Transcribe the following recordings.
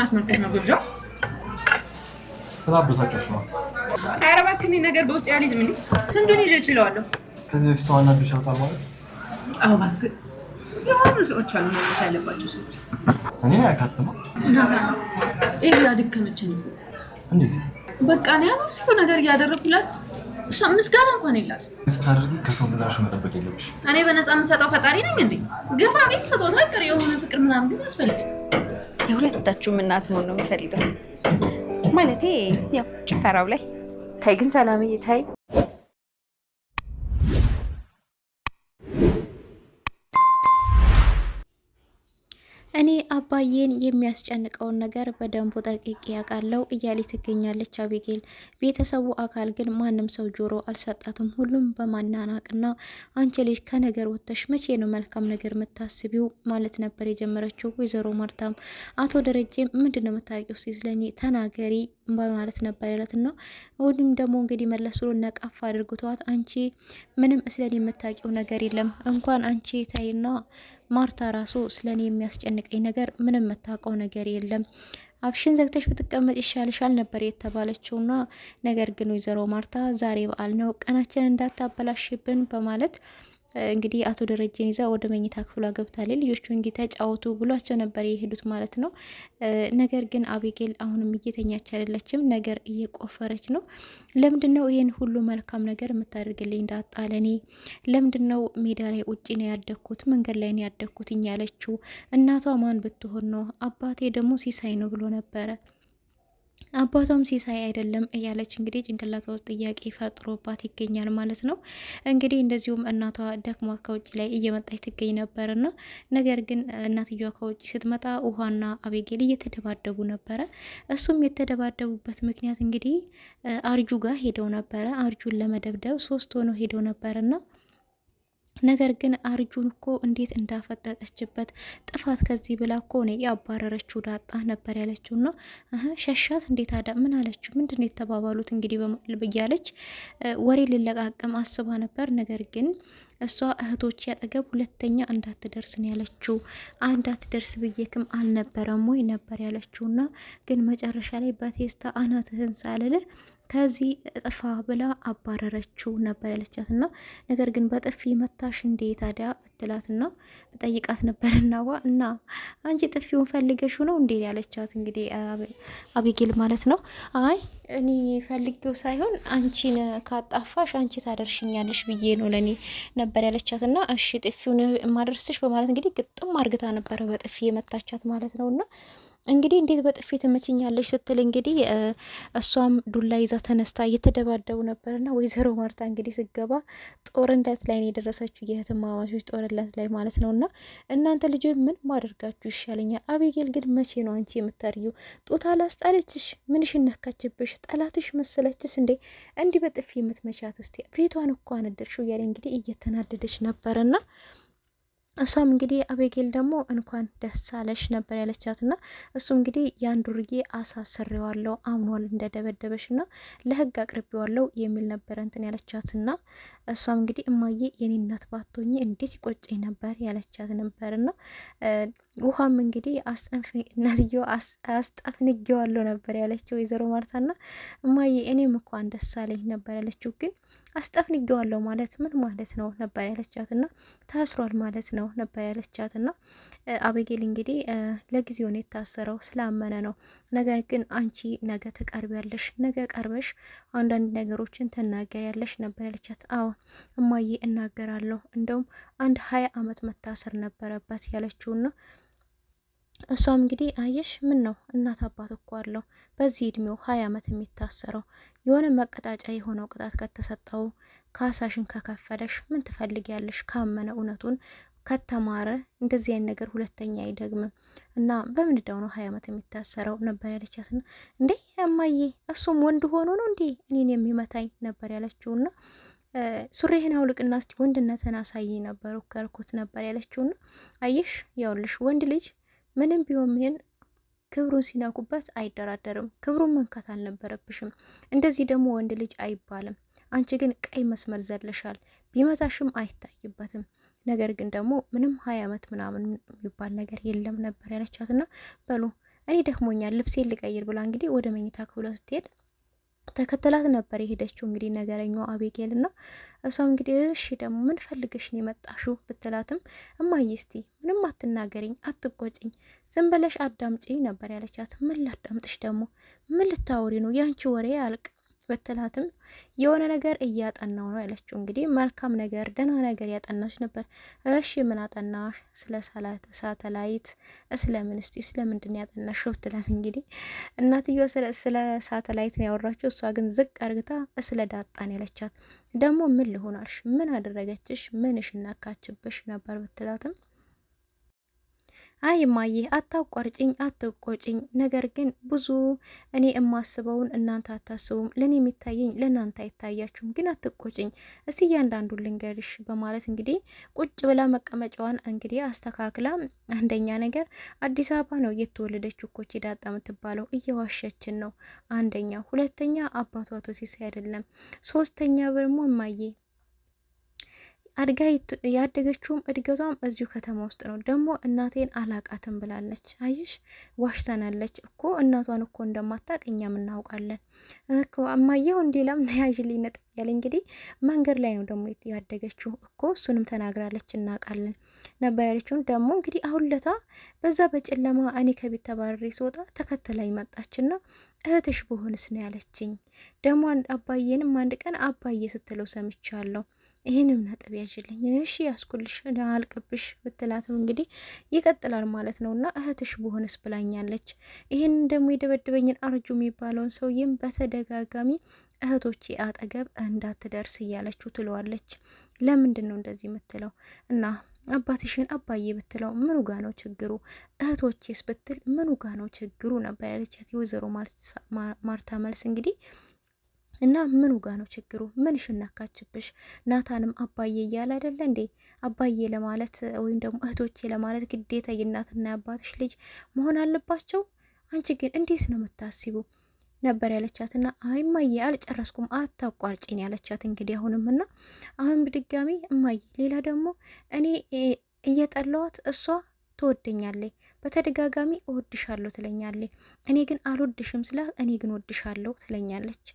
አስመልከት ነው ግብዣው? ስላበሳጨሽ ነው። ኧረ እባክህ እኔ ነገር በውስጥ ያልይዝም እንዴ ስንቱን ይዤ እችለዋለሁ። ከዚህ በፊት ሰው አናዶሽ ያውቃል ማለት? አዎ እባክህ የሆኑ ሰዎች አሉ መለስ ያለባቸው ሰዎች። እኔ አያካትማ እናታ ይሄ ያድከመችኝ እኮ። እንዴት በቃ እኔ ሁሉ ነገር እያደረኩላት እሷ ምስጋና እንኳን የላት። ስታደርጊ ከሰው ምላሽ መጠበቅ የለብሽ። እኔ በነፃ የምሰጠው ፈጣሪ ነኝ እንዴ? ግፋ ቤት ስጦታ ጥሪ የሆነ ፍቅር ምናምን ግን ያስፈልግ። የሁለታችሁም እናት መሆን ነው የምፈልገው። ማለቴ ያው ጭፈራው ላይ ታይ ግን ሰላምዬ ታይ። እኔ አባዬን የሚያስጨንቀውን ነገር በደንቡ ጠንቅቄ ያውቃለሁ እያሌ ትገኛለች አቤጌል። ቤተሰቡ አካል ግን ማንም ሰው ጆሮ አልሰጣትም። ሁሉም በማናናቅና አንቺ ልጅ ከነገር ወጥተሽ መቼ ነው መልካም ነገር የምታስቢው ማለት ነበር የጀመረችው ወይዘሮ ማርታም። አቶ ደረጀም ምንድን ነው የምታውቂው ሲዝለኝ ተናገሪ በማለት ነበር ያለትና ወዲም ደግሞ እንግዲህ መለስ ብሎ ነቃፍ አድርጎቷት አንቺ ምንም ስለኔ የምታውቂው ነገር የለም እንኳን አንቺ ታይና ማርታ ራሱ ስለኔ የሚያስጨንቀኝ ነገር ምንም የምታውቀው ነገር የለም። አፍሽን ዘግተሽ ብትቀመጥ ይሻልሻል ነበር የተባለችውና ነገር ግን ወይዘሮ ማርታ ዛሬ በዓል ነው ቀናችን እንዳታበላሽብን በማለት እንግዲህ አቶ ደረጀን ይዛ ወደ መኝታ ክፍሏ ገብታለች። ልጆቹ እንግዲህ ተጫወቱ ብሏቸው ነበር የሄዱት ማለት ነው። ነገር ግን አቤጌል አሁንም እየተኛች አይደለችም፣ ነገር እየቆፈረች ነው። ለምንድነው ይሄን ሁሉ መልካም ነገር የምታደርግልኝ እንዳጣለኔ? ለምንድነው ሜዳ ላይ ውጪ ነው ያደግኩት መንገድ ላይ ነው ያደግኩት ያለችው። እናቷ ማን ብትሆን ነው? አባቴ ደግሞ ሲሳይ ነው ብሎ ነበረ። አባቷም ሲሳይ አይደለም እያለች እንግዲህ ጭንቅላቷ ውስጥ ጥያቄ ፈጥሮባት ይገኛል ማለት ነው። እንግዲህ እንደዚሁም እናቷ ደክሟት ከውጭ ላይ እየመጣች ትገኝ ነበርና ነገር ግን እናትየዋ ከውጭ ስትመጣ ውሃና አቤጌል እየተደባደቡ ነበረ። እሱም የተደባደቡበት ምክንያት እንግዲህ አርጁ ጋር ሄደው ነበረ። አርጁን ለመደብደብ 3 ሆነው ሄደው ነበርና ነገር ግን አርጁን እኮ እንዴት እንዳፈጠጠችበት ጥፋት ከዚህ ብላ እኮ ነው ያባረረችው ዳጣ ነበር ያለችውና ሸሻት እንዴት አዳ ምን አለችው ምንድነው የተባባሉት እንግዲህ በያለች ወሬ ልለቃቅም አስባ ነበር። ነገር ግን እሷ እህቶች ያጠገብ ሁለተኛ እንዳትደርስ ነው ያለችው። እንዳትደርስ ብዬክም አልነበረም ወይ ነበር ያለችውና ግን መጨረሻ ላይ በቴስታ አናትህን ሳልል ከዚህ ጥፋ ብላ አባረረችው ነበር ያለቻትና ነገር ግን በጥፊ መታሽ እንዴ ታዲያ ብትላትና በጠይቃት ነበርና እና አንቺ ጥፊውን ፈልገሽው ነው እንዴ ያለቻት እንግዲህ አቤጌል ማለት ነው። አይ እኔ ፈልጌው ሳይሆን አንቺን ካጣፋሽ አንቺ ታደርሽኛለሽ ብዬ ነው ለኔ ነበር ያለቻትና እሺ ጥፊውን ማደርስሽ በማለት እንግዲህ ግጥም አርግታ ነበረ በጥፊ የመታቻት ማለት ነውና እንግዲህ እንዴት በጥፊ ትመችኛለሽ ስትል እንግዲህ እሷም ዱላ ይዛ ተነስታ እየተደባደቡ ነበርና ወይዘሮ ማርታ እንግዲህ ስገባ ጦርነት ላይ ነው የደረሰችው የእህትማማቾች ጦርነት ላይ ማለት ነውና እናንተ ልጆች ምን ማድረጋችሁ ይሻለኛል? አቤጌል ግን መቼ ነው አንቺ የምታርዩ? ጦታ ላስጣለችሽ ምንሽ ነካችብሽ? ጠላትሽ መሰለችሽ እንዴ እንዲህ በጥፊ የምትመቻት? እስቲ ቤቷን እኮ አነደርሽው እያለ እንግዲህ እየተናደደች ነበርና እሷም እንግዲህ አቤጌል ደግሞ እንኳን ደስ አለሽ ነበር ያለቻትና እሱም እንግዲህ ያን ዱርዬ አሳስሬዋለሁ አምኗል እንደደበደበሽና ለህግ አቅርቤዋለሁ የሚል ነበር እንትን ያለቻትና እሷም እንግዲህ እማዬ የኔ እናት ባትሆኚ እንዴት ይቆጨኝ ነበር ያለቻት ነበርና ውሃም እንግዲህ እናትየው አስጠፍንጌዋለሁ ነበር ያለችው ወይዘሮ ማርታና እማዬ እኔም እንኳን ደስ አለኝ ነበር ያለችው። ግን አስጠፍንጌዋለሁ ማለት ምን ማለት ነው ነበር ያለቻትና ታስሯል ማለት ነው ነበር ያለቻትና አቤጌል እንግዲህ ለጊዜው ነው የታሰረው ስላመነ ነው። ነገር ግን አንቺ ነገ ትቀርቢያለሽ፣ ነገ ቀርበሽ አንዳንድ ነገሮችን ትናገሪያለሽ ነበር ያለቻት። አዎ እማዬ እናገራለሁ፣ እንደውም 20 አመት መታሰር ነበረበት ያለችውና እሷም እንግዲህ አየሽ ምን ነው እናት አባት እኮ አለው በዚህ እድሜው 20 አመት የሚታሰረው የሆነ መቀጣጫ የሆነው ቅጣት ከተሰጠው ካሳሽን ከከፈለሽ ምን ትፈልጊያለሽ? ካመነ እውነቱን ከተማረ እንደዚህ አይነት ነገር ሁለተኛ አይደግምም እና በምን ደው ነው 20 አመት የሚታሰረው ነበር ያለቻትና እንዴ እማዬ እሱም ወንድ ሆኖ ነው እንዴ እኔን የሚመታኝ ነበር ያለችውና ሱሪህን አውልቅና እስቲ ወንድነትን አሳይ ነበር ካልኩት ነበር ያለችውና አየሽ ያውልሽ ወንድ ልጅ ምንም ቢሆን ምን ክብሩን ሲናኩበት አይደራደርም። ክብሩን መንካት አልነበረብሽም። እንደዚህ ደግሞ ወንድ ልጅ አይባልም። አንቺ ግን ቀይ መስመር ዘለሻል። ቢመታሽም አይታይበትም። ነገር ግን ደግሞ ምንም 20 አመት ምናምን የሚባል ነገር የለም ነበር ያለቻትና በሉ እኔ ደክሞኛል ልብሴን ልቀይር ብላ እንግዲህ ወደ መኝታ ክፍሏ ስትሄድ ተከተላት ነበር የሄደችው እንግዲህ ነገረኛው አቤጌል እና እሷም እንግዲህ እሺ ደግሞ ምን ፈልገሽ ነው የመጣሽው ብትላትም እማዬ እስቲ ምንም አትናገሪኝ፣ አትቆጭኝ፣ ዝም ብለሽ አዳምጪኝ ነበር ያለቻት። ምን ላዳምጥሽ ደግሞ ምን ልታወሪ ነው? ያንቺ ወሬ አልቅ ብትላትም የሆነ ነገር እያጠናው ነው ያለችው። እንግዲህ መልካም ነገር ደህና ነገር ያጠናሽ ነበር። እሺ ምን አጠናሽ? ስለ ሳተላይት ስለምን እስቲ ስለምንድን ያጠናሽ ብትላት እንግዲህ እናትየዋ ስለ ሳተላይት ነው ያወራችው። እሷ ግን ዝቅ አርግታ ስለ ዳጣን ያለቻት። ደግሞ ምን ልሆናልሽ? ምን አደረገችሽ? ምንሽ እናካችብሽ ነበር ብትላትም አይ እማዬ አታቋርጭኝ፣ አትቆጭኝ። ነገር ግን ብዙ እኔ የማስበውን እናንተ አታስቡም፣ ለእኔ የሚታየኝ ለእናንተ አይታያችሁም። ግን አትቆጭኝ፣ እስቲ እያንዳንዱ ልንገርሽ በማለት እንግዲህ ቁጭ ብላ መቀመጫዋን እንግዲህ አስተካክላ፣ አንደኛ ነገር አዲስ አበባ ነው የተወለደችው እኮ ዳጣ የምትባለው፣ እየዋሸችን ነው። አንደኛ፣ ሁለተኛ አባቷ አቶ ሲሳይ አይደለም፣ ሶስተኛ ደግሞ እማዬ አድጋ ያደገችውም እድገቷም እዚሁ ከተማ ውስጥ ነው። ደግሞ እናቴን አላቃትም ብላለች። አይሽ ዋሽተናለች እኮ እናቷን እኮ እንደማታቅ እኛም እናውቃለን እኮ እማየው እንዲለም ያዥልኝ ነጥብ ያለ እንግዲህ መንገድ ላይ ነው ደግሞ ያደገችው እኮ እሱንም ተናግራለች፣ እናውቃለን ነበር ያለችውን። ደግሞ እንግዲህ አሁን ለታ በዛ በጨለማ እኔ ከቤት ተባረሬ ስወጣ ተከተላኝ መጣችና እህትሽ በሆንስ ነው ያለችኝ። ደግሞ አባዬንም አንድ ቀን አባዬ ስትለው ሰምቻለሁ። ይህንም ነጥብ ያዥልኝ። እሺ ያስኩልሽ አልቅብሽ ብትላትም እንግዲህ ይቀጥላል ማለት ነው። እና እህትሽ በሆንስ ብላኛለች። ይህን ደግሞ የደበደበኝን አርጁ የሚባለውን ሰውዬም በተደጋጋሚ እህቶቼ አጠገብ እንዳትደርስ እያለችው ትለዋለች። ለምንድን ነው እንደዚህ የምትለው? እና አባትሽን አባዬ ብትለው ምኑ ጋ ነው ችግሩ? እህቶቼስ ብትል ምኑ ጋ ነው ችግሩ ነበር ያለቻት የወይዘሮ ማርታ መልስ እንግዲህ እና ምኑ ጋ ነው ችግሩ? ምን ሽናካችብሽ? ናታንም አባዬ እያለ አይደለ እንዴ? አባዬ ለማለት ወይም ደግሞ እህቶቼ ለማለት ግዴታ የእናትና የአባትሽ ልጅ መሆን አለባቸው? አንቺ ግን እንዴት ነው የምታስቡ ነበር ያለቻትና አይ እማዬ አልጨረስኩም አታቋርጪኝ ያለቻት እንግዲህ አሁንም እና አሁን በድጋሚ እማዬ ሌላ ደግሞ እኔ እየጠላዋት እሷ ትወደኛለች፣ በተደጋጋሚ እወድሻለሁ ትለኛለች። እኔ ግን አልወድሽም ስላት እኔ ግን ወድሻለሁ ትለኛለች።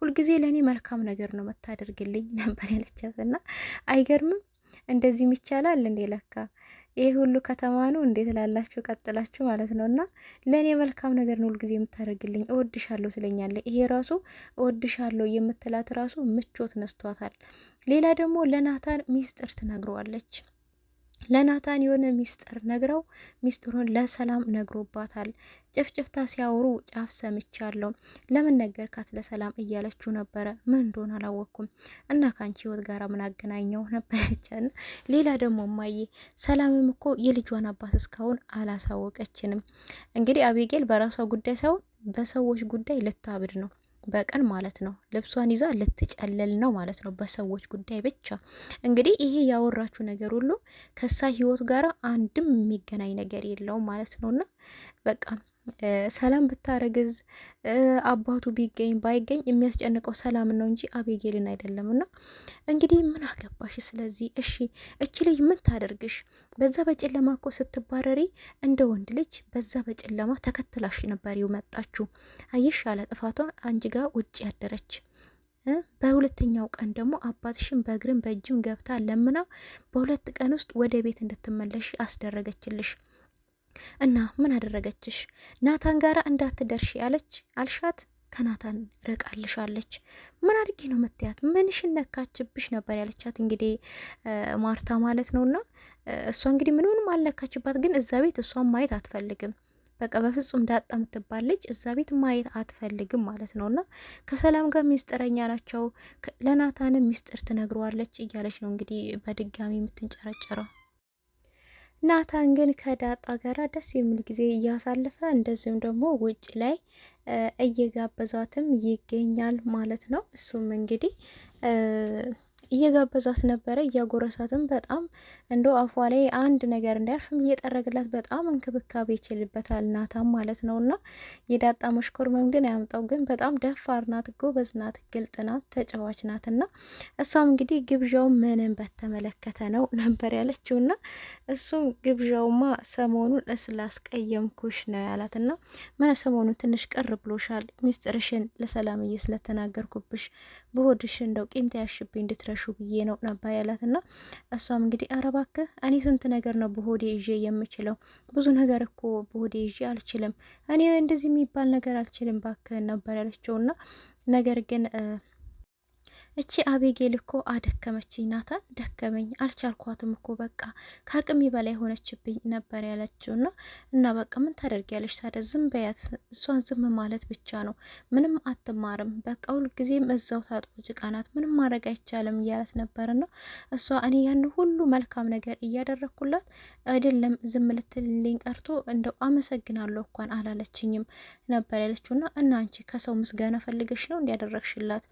ሁልጊዜ ለእኔ መልካም ነገር ነው መታደርግልኝ ነበር ያለቻት እና አይገርምም? እንደዚህም ይቻላል እንዴ? ለካ ይሄ ሁሉ ከተማ ነው እንዴት ላላችሁ ቀጥላችሁ ማለት ነው። እና ለእኔ መልካም ነገር ነው ሁልጊዜ የምታደርግልኝ፣ እወድሻለሁ ትለኛለች። ይሄ ራሱ እወድሻለሁ የምትላት ራሱ ምቾት ነስቷታል። ሌላ ደግሞ ለናታን ሚስጥር ትነግረዋለች። ለናታን የሆነ ሚስጥር ነግረው ሚስጥሩን ለሰላም ነግሮባታል። ጭፍጭፍታ ሲያወሩ ጫፍ ሰምቻለሁ። ለምን ነገርካት ለሰላም እያለችው ነበረ። ምን እንደሆነ አላወቅኩም እና ከአንቺ ህይወት ጋር ምን አገናኘው ነበር ያቻለ። ሌላ ደግሞ እማዬ ሰላምም እኮ የልጇን አባት እስካሁን አላሳወቀችንም። እንግዲህ አቤጌል በራሷ ጉዳይ ሳይሆን በሰዎች ጉዳይ ልታብድ ነው በቀን ማለት ነው። ልብሷን ይዛ ልትጨለል ነው ማለት ነው በሰዎች ጉዳይ ብቻ። እንግዲህ ይሄ ያወራችሁ ነገር ሁሉ ከሳ ህይወት ጋር አንድም የሚገናኝ ነገር የለውም ማለት ነውና በቃ ሰላም ብታረግዝ አባቱ ቢገኝ ባይገኝ የሚያስጨንቀው ሰላም ነው እንጂ አቤጌልን አይደለም። እና እንግዲህ ምን አገባሽ? ስለዚህ እሺ እቺ ልጅ ምን ታደርግሽ? በዛ በጨለማ እኮ ስትባረሪ እንደ ወንድ ልጅ በዛ በጨለማ ተከትላሽ ነበር የመጣችው። አየሽ ያለ ጥፋቷ አንቺ ጋር ውጭ ያደረች። በሁለተኛው ቀን ደግሞ አባትሽን በእግርም በእጅም ገብታ ለምና በሁለት ቀን ውስጥ ወደ ቤት እንድትመለሽ አስደረገችልሽ። እና ምን አደረገችሽ? ናታን ጋራ እንዳትደርሺ ያለች አልሻት፣ ከናታን ርቃልሻለች። ምን አድርጊ ነው መትያት? ምንሽን ነካችብሽ ነበር ያለቻት እንግዲህ ማርታ ማለት ነውና እሷ እንግዲህ ምንም አልነካችባት፣ ግን እዛ ቤት እሷን ማየት አትፈልግም። በቃ በፍጹም ዳጣ የምትባል ልጅ እዛ ቤት ማየት አትፈልግም ማለት ነውና ከሰላም ጋር ሚስጥረኛ ናቸው። ለናታንም ሚስጥር ትነግረዋለች እያለች ነው እንግዲህ በድጋሚ የምትንጨረጨረው። ናታን ግን ከዳጣ ጋር ደስ የሚል ጊዜ እያሳለፈ እንደዚሁም ደግሞ ውጭ ላይ እየጋበዛትም ይገኛል ማለት ነው። እሱም እንግዲህ እየጋበዛት ነበረ እያጎረሳትም በጣም እንዶ አፏ ላይ አንድ ነገር እንዳያርፍም እየጠረገላት በጣም እንክብካቤ ይችልበታል ናታን ማለት ነውና የዳጣ መሽኮርመም ግን ያምጣው ግን በጣም ደፋር ናት፣ ጎበዝ ናት፣ ግልጥ ናት፣ ተጫዋች ናትና እሷም እንግዲህ ግብዣው ምንን በተመለከተ ነው ነበር ያለችውና እሱም ግብዣውማ ሰሞኑን ስላስቀየምኩሽ ነው ያላትና ምን ሰሞኑን ትንሽ ቅር ብሎሻል ሚስጥርሽን ለሰላምዬ ስለተናገርኩብሽ በሆድሽ እንደው ቂም ተያሽብኝ እንድትረሹ ብዬ ነው ነበር ያላትና እሷም እንግዲህ ኧረ እባክህ እኔ ስንት ነገር ነው በሆዴ ይዤ የምችለው ብዙ ነገር እኮ በሆዴ ይዤ አልችልም እኔ እንደዚህ የሚባል ነገር አልችልም እባክህ ነበር ያለችውና ነገር ግን እቺ አቤጌል እኮ አደከመችኝ ናታን ደከመኝ አልቻልኳትም እኮ በቃ ከአቅሜ በላይ ሆነችብኝ ነበር ያለችውና እና በቃ ምን ታደርጊያለሽ ታዲያ ዝም በያት እሷን ዝም ማለት ብቻ ነው ምንም አትማርም በቃ ሁልጊዜም እዛው ታጥቦ ጭቃ ናት ምንም ማድረግ አይቻልም እያላት ነበርና እሷ እኔ ያን ሁሉ መልካም ነገር እያደረኩላት አይደለም ዝም ልትልልኝ ቀርቶ እንደው አመሰግናለሁ እንኳን አላለችኝም ነበር ያለችውና እና አንቺ ከሰው ምስጋና ፈልገሽ ነው እንዲያደረግሽላት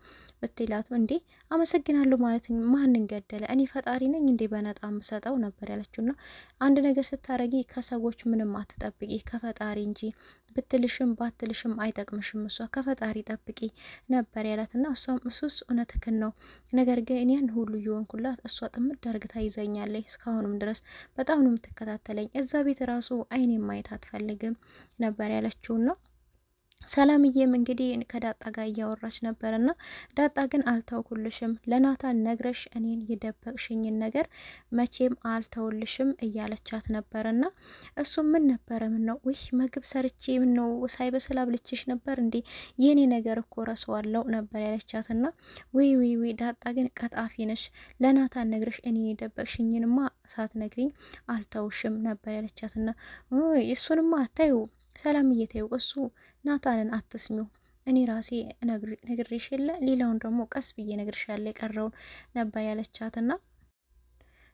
ብትላትም እንዴ አመሰግናለሁ ማለት ማንን ገደለ እኔ ፈጣሪ ነኝ እንዴ በነጣ የምሰጠው ነበር ያለችውና አንድ ነገር ስታረጊ ከሰዎች ምንም አትጠብቂ ከፈጣሪ እንጂ ብትልሽም ባትልሽም አይጠቅምሽም እሷ ከፈጣሪ ጠብቂ ነበር ያላትና እሷም እሱስ እውነትክን ነው ነገር ግን ያን ሁሉ ይሆንኩላት እሷ ጥምድ አርግታ ይዘኛለች እስካሁንም ድረስ በጣም ነው የምትከታተለኝ እዛ ቤት ራሱ አይኔ ማየት አትፈልግም ነበር ያለችውና ሰላምዬም እንግዲህ ከዳጣ ጋር እያወራች ነበርና ዳጣ ግን አልተውኩልሽም ለናታን ነግረሽ እኔን የደበቅሽኝን ነገር መቼም አልተውልሽም እያለቻት ነበርና እሱ ምን ነበረ ምን ነው ወይ ምግብ ሰርቼ ምን ነው ሳይበስል አብልቼሽ ነበር እንዴ የኔ ነገር እኮ ረሳዋለሁ ነበር ያለቻትና ወይ ዳጣ ግን ቀጣፊ ነሽ ለናታን ነግረሽ እኔን የደበቅሽኝንማ ሳትነግሪኝ አልተውሽም ነበር ያለቻትና እሱንማ አታዩ ሰላም እየተየው እሱ ናታንን አትስሚው እኔ ራሴ ነግሬሽ የለ ሌላውን ደግሞ ቀስ ብዬ ነግርሻለሁ የቀረውን ነበር ያለቻትና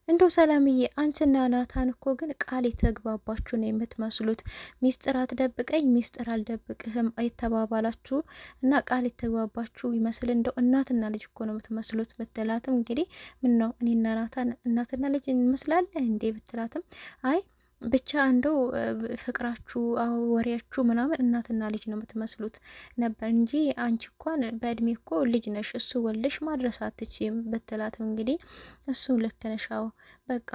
እንደው ሰላምዬ አንቺና ናታን እኮ ግን ቃል የተግባባችሁ ነው የምትመስሉት ሚስጥር አትደብቀኝ ሚስጥር አልደብቅህም አይተባባላችሁ እና ቃል የተግባባችሁ ይመስል እንደው እናትና ልጅ እኮ ነው የምትመስሉት ብትላትም እንግዲህ ምን ነው እኔና ናታን እናትና ልጅ እንመስላለን እንዴ ብትላትም አይ ብቻ እንደው ፍቅራችሁ ወሬያችሁ ምናምን እናትና ልጅ ነው የምትመስሉት ነበር እንጂ አንቺ እንኳን በእድሜ እኮ ልጅ ነሽ እሱ ወልሽ ማድረስ አትችይም ብትላትም እንግዲህ እሱ ልክ ነሽ በቃ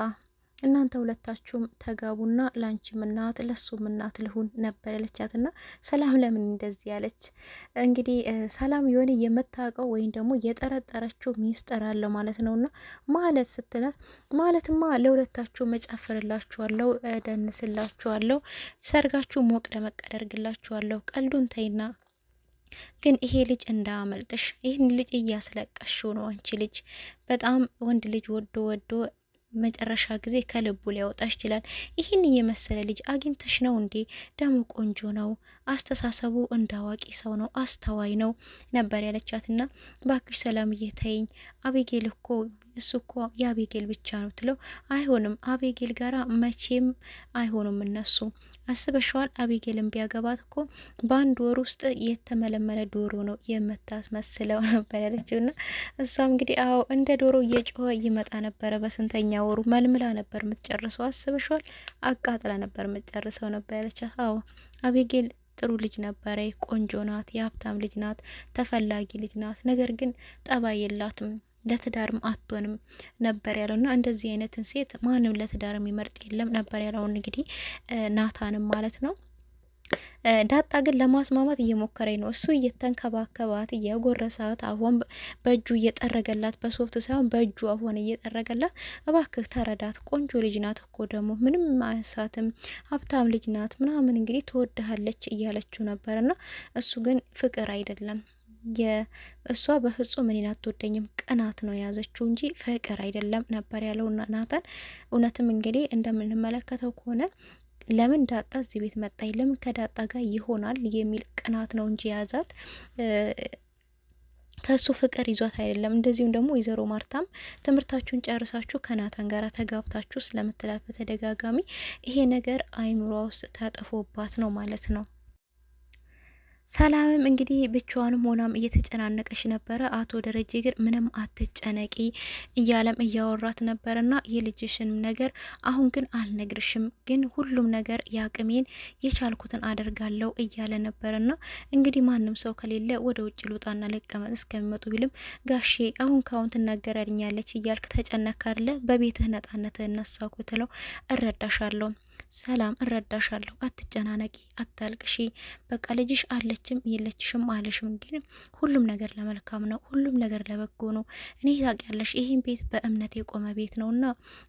እናንተ ሁለታችሁም ተጋቡና ላንቺም እናት ለሱም እናት ልሁን ነበር ያለቻትና ሰላም ለምን እንደዚህ ያለች እንግዲህ ሰላም የሆነ የምታውቀው ወይም ደግሞ የጠረጠረችው ሚስጥር አለ ማለት ነውና ማለት ስትላት ማለትማ ለሁለታችሁ መጨፍርላችኋለሁ ደንስላችኋለሁ ሰርጋችሁ ሞቅ ደመቅ አደርግላችኋለሁ ቀልዱን ተይና ግን ይሄ ልጅ እንዳያመልጥሽ ይሄን ልጅ እያስለቀሽው ነው አንቺ ልጅ በጣም ወንድ ልጅ ወዶ መጨረሻ ጊዜ ከልቡ ሊያወጣሽ ይችላል ይህን የመሰለ ልጅ አግኝተሽ ነው እንዴ ደሞ ቆንጆ ነው አስተሳሰቡ እንዳዋቂ ሰው ነው አስተዋይ ነው ነበር ያለቻትና ባክሽ ሰላምዬ ተይኝ አቤጌል እኮ እሱ እኮ የአቤጌል ብቻ ነው ትለው አይሆንም አቤጌል ጋራ መቼም አይሆኑም እነሱ አስበሽዋል አቤጌልን ቢያገባት እኮ በአንድ ወር ውስጥ የተመለመለ ዶሮ ነው የምታስመስለው ነበር ያለችውና እሷም እንግዲህ አዎ እንደ ዶሮ እየጮኸ ይመጣ ነበረ በስንተኛ ወሩ መልምላ ነበር የምትጨርሰው አስበሽዋል አቃጥላ ነበር የምትጨርሰው ነበር ያለቻት አዎ አቤጌል ጥሩ ልጅ ነበረ ቆንጆ ናት የሀብታም ልጅ ናት ተፈላጊ ልጅ ናት ነገር ግን ጠባይ የላትም ለትዳርም አትሆንም ነበር ያለውና እንደዚህ አይነትን ሴት ማንም ለትዳር የሚመርጥ የለም ነበር ያለው እንግዲህ ናታንም ማለት ነው ዳጣ ግን ለማስማማት እየሞከረኝ ነው እሱ እየተንከባከባት እየጎረሳት አሁን በእጁ እየጠረገላት በሶፍት ሳይሆን በእጁ አሁን እየጠረገላት እባክህ ተረዳት ቆንጆ ልጅ ናት እኮ ደግሞ ምንም አያንሳትም ሀብታም ልጅ ናት ምናምን እንግዲህ ትወድሃለች እያለችው ነበርና እሱ ግን ፍቅር አይደለም እሷ በፍጹም እኔን አትወደኝም ቅናት ነው የያዘችው እንጂ ፍቅር አይደለም ነበር ያለውና ናታን እውነትም እንግዲህ እንደምንመለከተው ከሆነ ለምን ዳጣ እዚህ ቤት መጣይ ለምን ከዳጣ ጋር ይሆናል የሚል ቅናት ነው እንጂ ያዛት ከሱ ፍቅር ይዟት አይደለም እንደዚሁም ደግሞ ወይዘሮ ማርታም ትምህርታችሁን ጨርሳችሁ ከናታን ጋር ተጋብታችሁ ስለምትላት በተደጋጋሚ ይሄ ነገር አይምሯ ውስጥ ተጥፎባት ነው ማለት ነው ሰላምም እንግዲህ ብቻዋንም ሆናም እየተጨናነቀች ነበረ። አቶ ደረጀ ግን ምንም አትጨነቂ እያለም እያወራት ነበርና የልጅሽንም ነገር አሁን ግን አልነግርሽም፣ ግን ሁሉም ነገር ያቅሜን የቻልኩትን አደርጋለሁ እያለ ነበርና እንግዲህ ማንም ሰው ከሌለ ወደ ውጭ ልውጣና ልቀመጥ እስከሚመጡ ቢልም ጋሼ አሁን ካሁን ትናገረኛለች እያልክ ተጨነካለ በቤትህ ነጻነት እነሳኩ ትለው እረዳሻለሁ ሰላም እረዳሻለሁ፣ አትጨናነቂ፣ አታልቅሺ። በቃ ልጅሽ አለችም የለችሽም አለሽም፣ ግን ሁሉም ነገር ለመልካም ነው፣ ሁሉም ነገር ለበጎ ነው። እኔ ታውቂያለሽ ይህን ቤት በእምነት የቆመ ቤት ነውና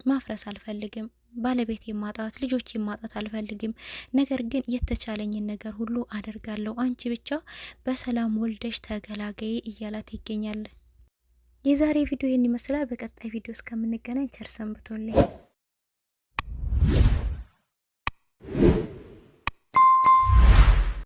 ማፍረስ አልፈልግም። ባለቤት የማጣት ልጆች የማጣት አልፈልግም። ነገር ግን የተቻለኝን ነገር ሁሉ አደርጋለሁ። አንቺ ብቻ በሰላም ወልደሽ ተገላገይ እያላት ይገኛል። የዛሬ ቪዲዮ ይህን ይመስላል። በቀጣይ ቪዲዮ እስከምንገናኝ ቸር ሰንብቱልኝ።